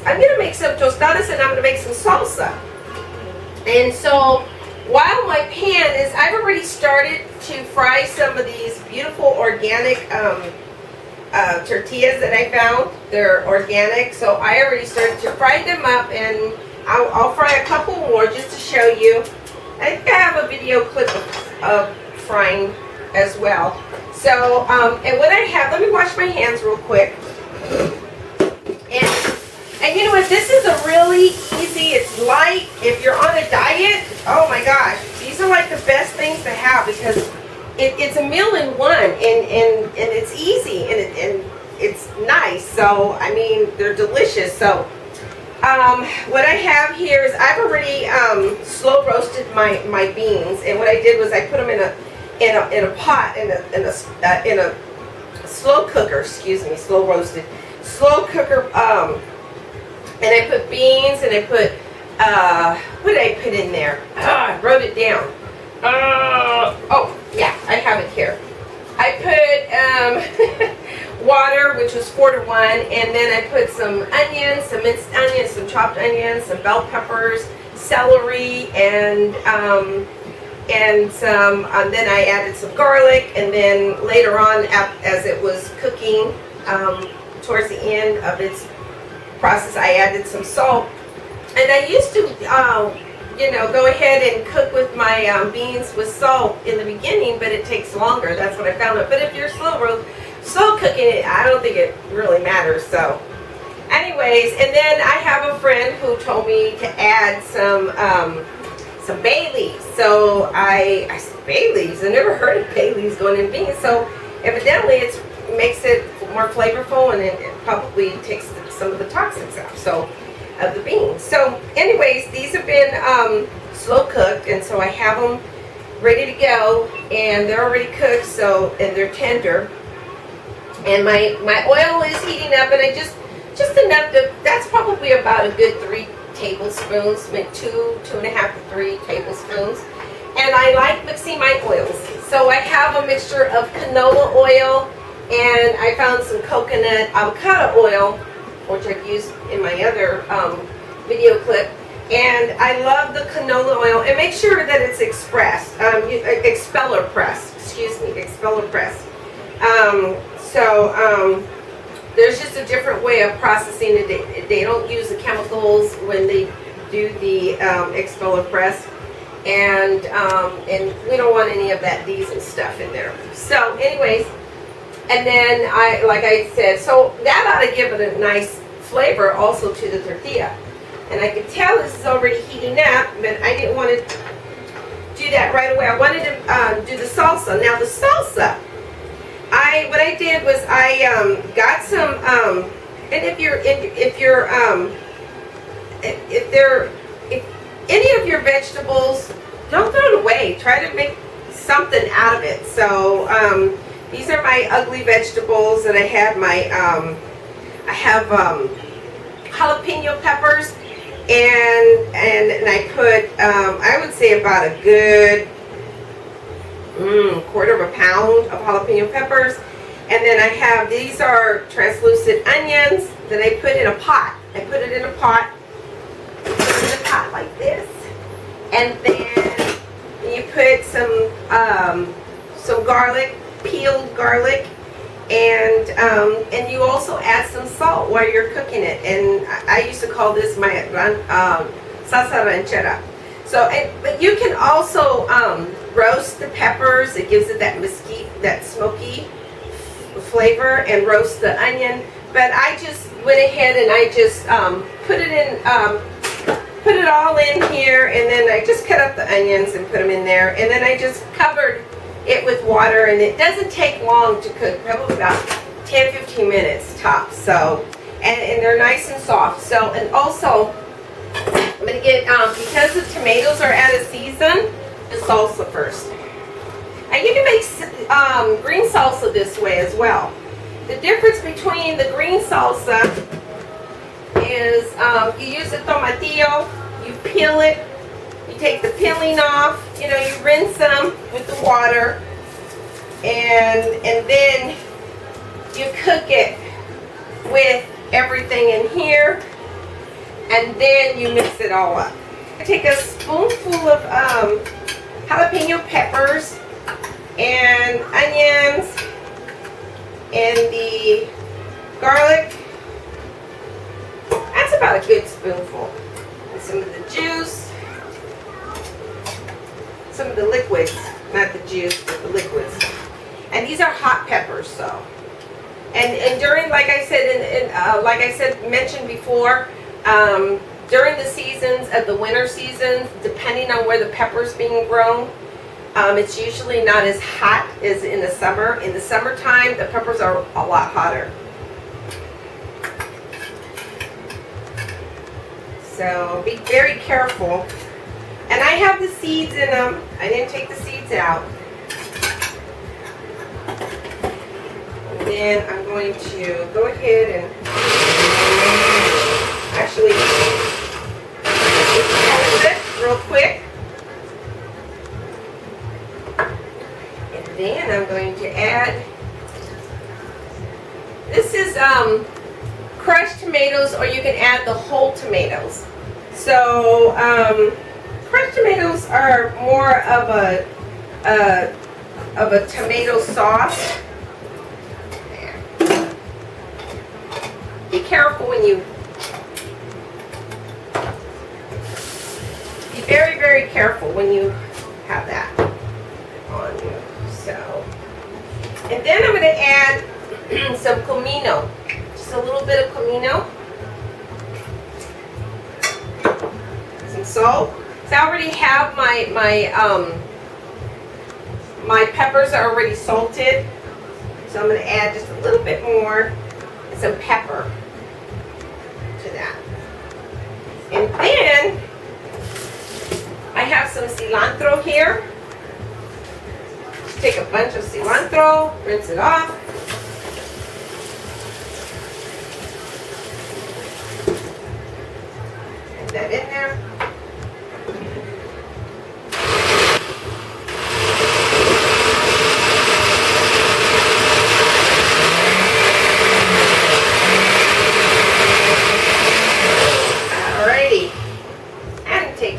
I'm going to make some tostadas and I'm going to make some salsa. And so while my pan is, I've already started to fry some of these beautiful organic tortillas that I found. They're organic, so I already started to fry them up, and I'll fry a couple more just to show you. I think I have a video clip of frying as well. So, and what I have, let me wash my hands real quick. And you know what, this is a really easy, it's light. If you're on a diet, oh my gosh, these are like the best things to have, because it's a meal in one, and it's easy, and it's nice. So, I mean, they're delicious. So, what I have here is I've already slow roasted my beans, and what I did was I put them in a pot, in a slow cooker, excuse me, slow roasted, slow cooker, and I put beans, and I put, what did I put in there? I wrote it down. Oh, yeah, I have it here. I put water, which was 4 to 1, and then I put some onions, some minced onions, some chopped onions, some bell peppers, celery, and then I added some garlic, and then later on, as it was cooking, towards the end of its process, I added some salt. And I used to, go ahead and cook with my beans with salt in the beginning, but it takes longer. That's what I found out. But if you're slow cooking it, I don't think it really matters. So, anyways, and then I have a friend who told me to add some bay leaves. So I said, bay leaves? I never heard of bay leaves going in beans. So evidently it makes it more flavorful, and it probably takes some of the toxins out. So, of the beans. So anyways, these have been slow cooked, and so I have them ready to go, and they're already cooked, so, and they're tender, and my oil is heating up, and I just enough to, that's probably about a good 3 tablespoons, maybe 2.5 to 3 tablespoons. And I like mixing my oils, so I have a mixture of canola oil, and I found some coconut avocado oil, which I've used in my other video clip, and I love the canola oil. And make sure that it's expeller pressed. Excuse me, expeller pressed. There's just a different way of processing it. They don't use the chemicals when they do the expeller press, and we don't want any of that diesel stuff in there. So, anyways. And then like I said, so that ought to give it a nice flavor also to the tortilla. And I could tell this is already heating up, but I didn't want to do that right away. I wanted to do the salsa. Now the salsa, what I did was I got some, and if any of your vegetables, don't throw it away. Try to make something out of it. So these are my ugly vegetables, and I have my I have jalapeno peppers, and I put I would say about a good quarter of a pound of jalapeno peppers, and then I have, these are translucent onions that I put in a pot. I put it in a pot, like this, and then you put some garlic, peeled garlic, and you also add some salt while you're cooking it. And I used to call this my salsa ranchera. So, but you can also roast the peppers. It gives it that mesquite, that smoky flavor, and roast the onion. But I just went ahead and I just put it all in here, and then I just cut up the onions and put them in there, and then I just covered it with water, and it doesn't take long to cook, probably about 10-15 minutes tops. So, and they're nice and soft. So, and also I'm going to get, because the tomatoes are out of season, the salsa first. And you can make green salsa this way as well. The difference between the green salsa is you use the tomatillo, you peel it, you take the peeling off, you rinse them with the water, and then you cook it with everything in here. and then you mix it all up. I take a spoonful of jalapeno peppers and onions and the garlic. That's about a good spoonful. And some of the juice, some of the liquids, not the juice, but the liquids. And these are hot peppers, so. And during, like I said, mentioned before, during the seasons of the winter seasons, depending on where the pepper's being grown, it's usually not as hot as in the summer. In the summertime, the peppers are a lot hotter. So be very careful. And I have the seeds in them. I didn't take the seeds out. And then I'm going to go ahead and actually hold it real quick. And then I'm going to add, this is crushed tomatoes, or you can add the whole tomatoes. So crushed tomatoes are more of a tomato sauce. Be careful when you, be very, very careful when you have that on you. So, and then I'm going to add some comino, just a little bit of comino, some salt. So I already have my peppers are already salted, so I'm going to add just a little bit more, and some pepper to that. And then I have some cilantro here. Just take a bunch of cilantro, rinse it off. Add that in there.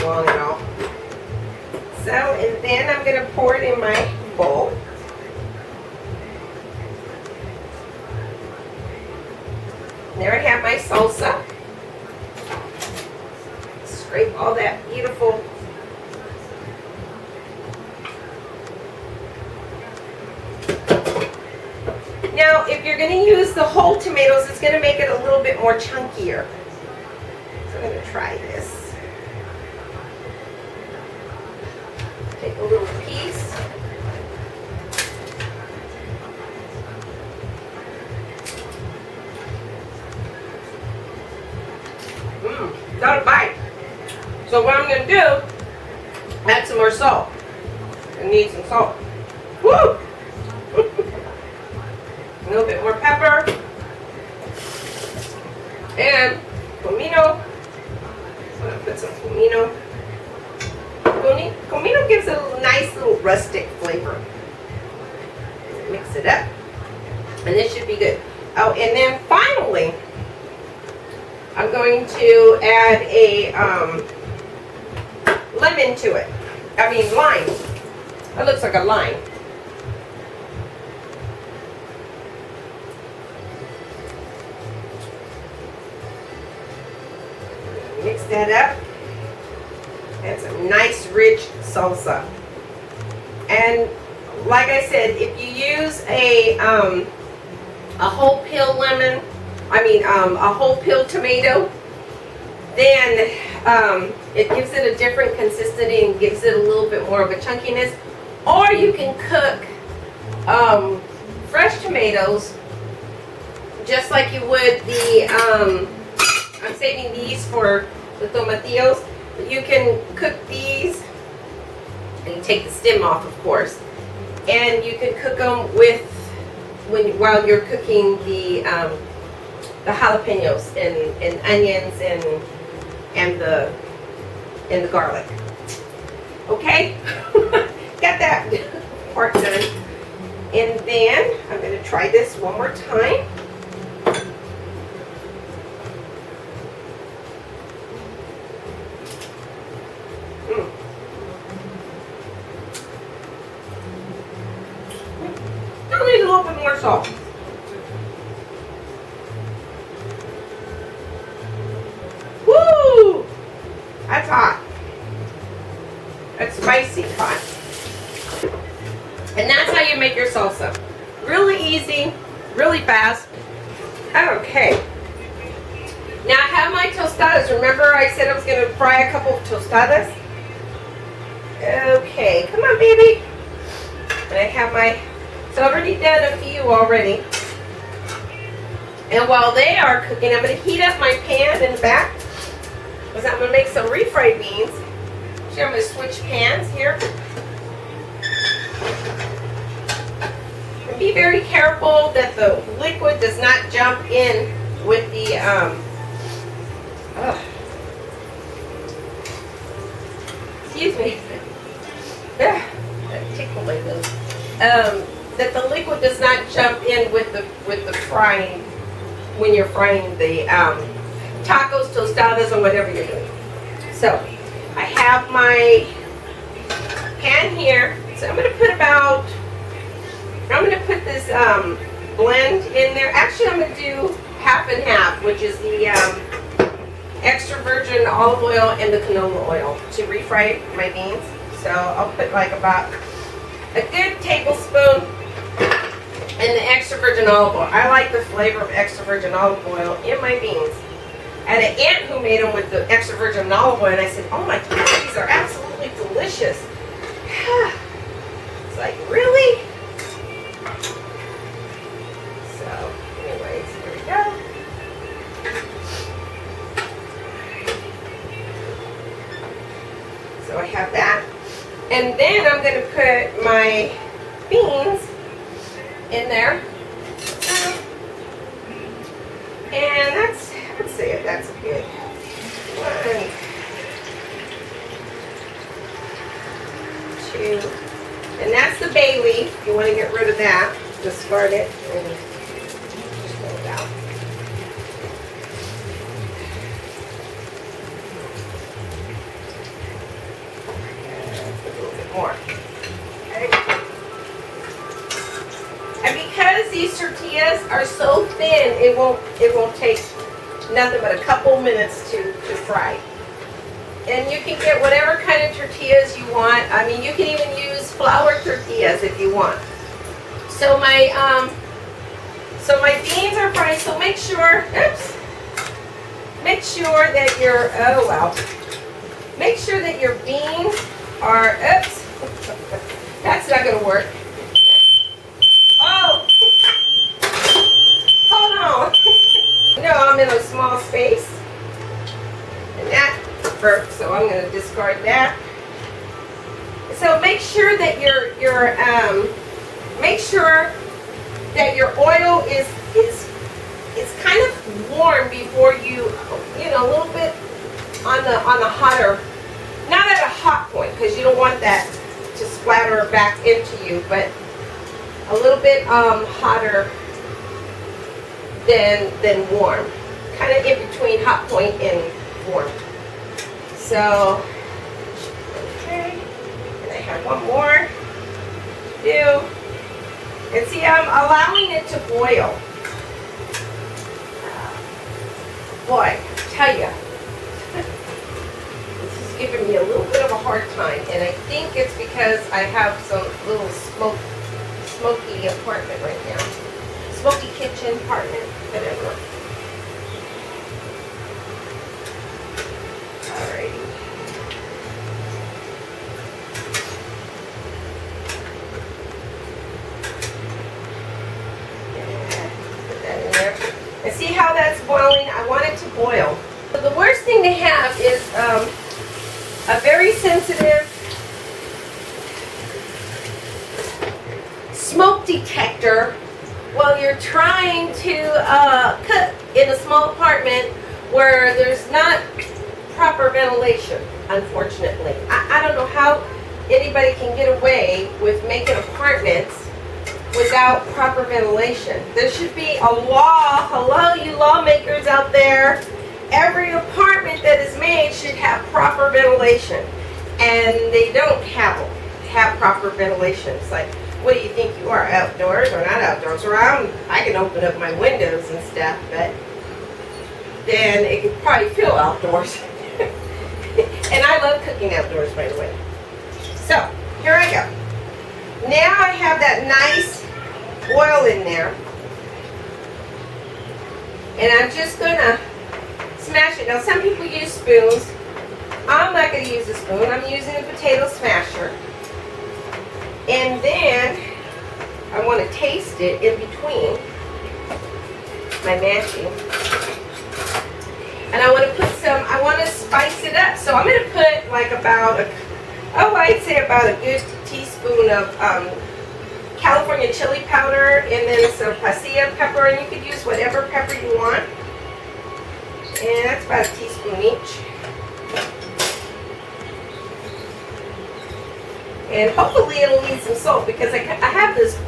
Long at all. So, and then I'm going to pour it in my bowl. There I have my salsa. Scrape all that beautiful Now, if you're going to use the whole tomatoes, it's going to make it a little bit more chunkier. So I'm going to try this. Take a little piece. Got a bite. So what I'm going to do, add some more salt. I need some salt. Woo! A little bit more pepper. And comino. I'm going to put some comino. Comino gives it a nice little rustic flavor. Mix it up. And this should be good. Oh, and then finally, I'm going to add a lemon to it. I mean lime. That looks like a lime. Mix that up. Add some nice rich salsa. And like I said, if you use a whole peel lemon, a whole peel tomato, then it gives it a different consistency and gives it a little bit more of a chunkiness. Or you can cook fresh tomatoes just like you would the, I'm saving these for the tomatillos. You can cook these, and you take the stem off, of course, and you can cook them with, while you're cooking the jalapenos and onions and the garlic. Okay, got that part done. And then I'm going to try this one more time. spicy hot. And that's how you make your salsa. Really easy, really fast. Okay. Now I have my tostadas. Remember I said I was going to fry a couple of tostadas? Okay, come on baby. And I have my, so I've already done a few already. And while they are cooking, I'm going to heat up my pan in the back. Because I'm going to make some refried beans. So I'm going to switch pans here. And be very careful that the liquid does not jump in with the, excuse me. That tickled my nose. That the liquid does not jump in with the frying when you're frying the tacos, tostadas, or whatever you're doing. So I have my pan here. So I'm going to put this blend in there. Actually, I'm going to do half and half, which is the extra virgin olive oil and the canola oil to refry my beans. So I'll put like about a good tablespoon in the extra virgin olive oil. I like the flavor of extra virgin olive oil in my beans. I had an aunt who made them with the extra virgin olive oil, and I said, oh my God, these are absolutely delicious. It's like, really? So, anyways, here we go. So I have that. And then I'm going to put my beans in there. And let's see if that's good. 1, 2. And that's the bay leaf. You want to get rid of that. Discard it and just pull it out. A little bit more. Okay. And because these tortillas are so thin, it won't take nothing but a couple minutes to fry. And you can get whatever kind of tortillas you want. I mean, you can even use flour tortillas if you want. So my beans are fried. So make sure that make sure that your beans are, that's not going to work. Oh, hold on. No, I'm in a small space, and that burnt, so I'm going to discard that. So make sure that your oil is kind of warm before you a little bit on the hotter, not at a hot point because you don't want that to splatter back into you, but a little bit hotter than warm, kind of in between hot point and warm. So, okay, and I have one more to do. And see, I'm allowing it to boil. Boy, I tell you, this is giving me a little bit of a hard time, and I think it's because I have some little smoky apartment right now. Smoky kitchen apartment, whatever. Alrighty. Put that in there. And see how that's boiling? I want it to boil. So the worst thing to have is a very sensitive smoke detector while you're trying to cook in a small apartment where there's not proper ventilation, unfortunately. I don't know how anybody can get away with making apartments without proper ventilation. There should be a law. Hello, you lawmakers out there. Every apartment that is made should have proper ventilation. And they don't have proper ventilation. It's like, what do you think you are, outdoors or not outdoors? Around, I can open up my windows and stuff, but then it could probably feel outdoors. And I love cooking outdoors, by the way. So, here I go. Now I have that nice oil in there. And I'm just gonna smash it. Now some people use spoons. I'm not gonna use a spoon. I'm using a potato smasher. And then I want to taste it in between my mashing. And I want to put some, I want to spice it up. So I'm going to put like about, I'd say about a good teaspoon of California chili powder, and then some pasilla pepper, and you could use whatever pepper you want. And that's about a teaspoon each. And hopefully it'll need some salt, because I have this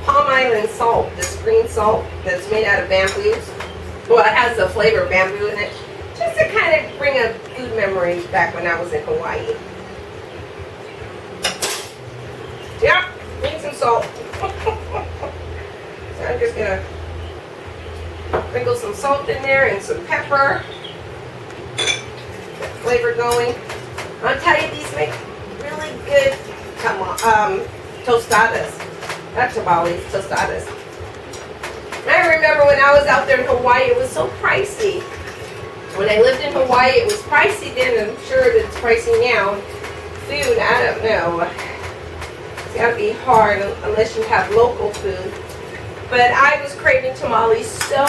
Palm Island salt, this green salt that's made out of bamboos. Well, it has the flavor of bamboo in it, just to kind of bring up good memories back when I was in Hawaii. Yep, need some salt. So I'm just gonna sprinkle some salt in there and some pepper. Get flavor going. I'll tell you, these make really good tostadas. Not tamales, tostadas. I remember when I was out there in Hawaii, it was so pricey. When I lived in Hawaii, it was pricey then, and I'm sure that it's pricey now. Food, I don't know. It's gotta be hard unless you have local food. But I was craving tamales so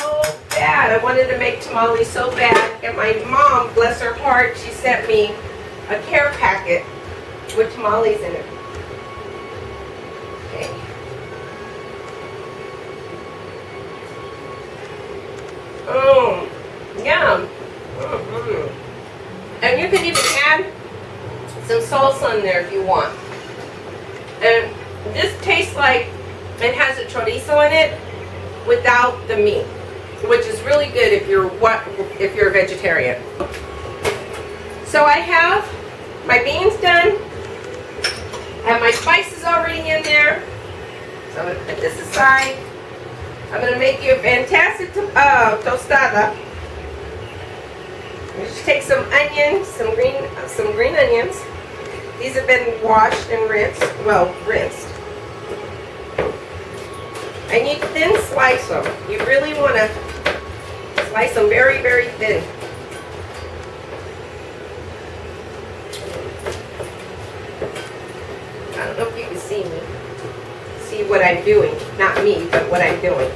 bad. I wanted to make tamales so bad. And my mom, bless her heart, she sent me a care packet with tamales in it. Okay. Oh, yum. And you can even add some salsa in there if you want. And this tastes like it has a chorizo in it without the meat, which is really good if you're a vegetarian. So I have my beans done. I have my spices already in there. So I'm going to put this aside. I'm going to make you a fantastic tostada. Just take some onions, some green onions. These have been washed and rinsed. And you thin slice them. You really want to slice them very, very thin. I don't know if you can see me. See what I'm doing. Not me, but what I'm doing.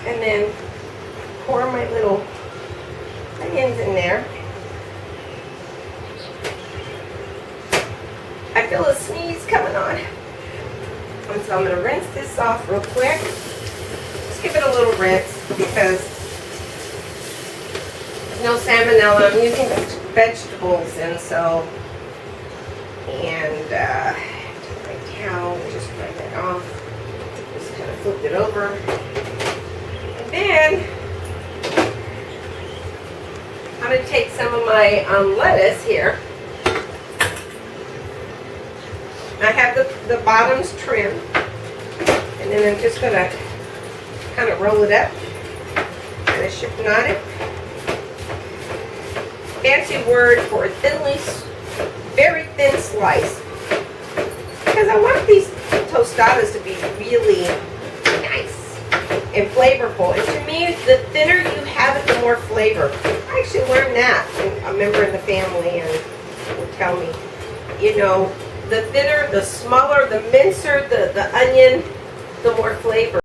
And then pour my little onions in there. I feel a sneeze coming on. And so I'm going to rinse this off real quick. Just give it a little rinse because there's no salmonella. I'm using vegetables, and so, and take my towel and just wipe it off. Just kind of flip it over. And then I'm going to take some of my lettuce here. I have the bottoms trimmed, and then I'm just going to kind of roll it up, and I should knot it. Fancy word for very thin slice, because I want these tostadas to be really nice and flavorful. And to me, the thinner you have it, the more flavor. I actually learned that from a member in the family, and would tell me, you know, the thinner, the smaller, the mincer the onion, the more flavor.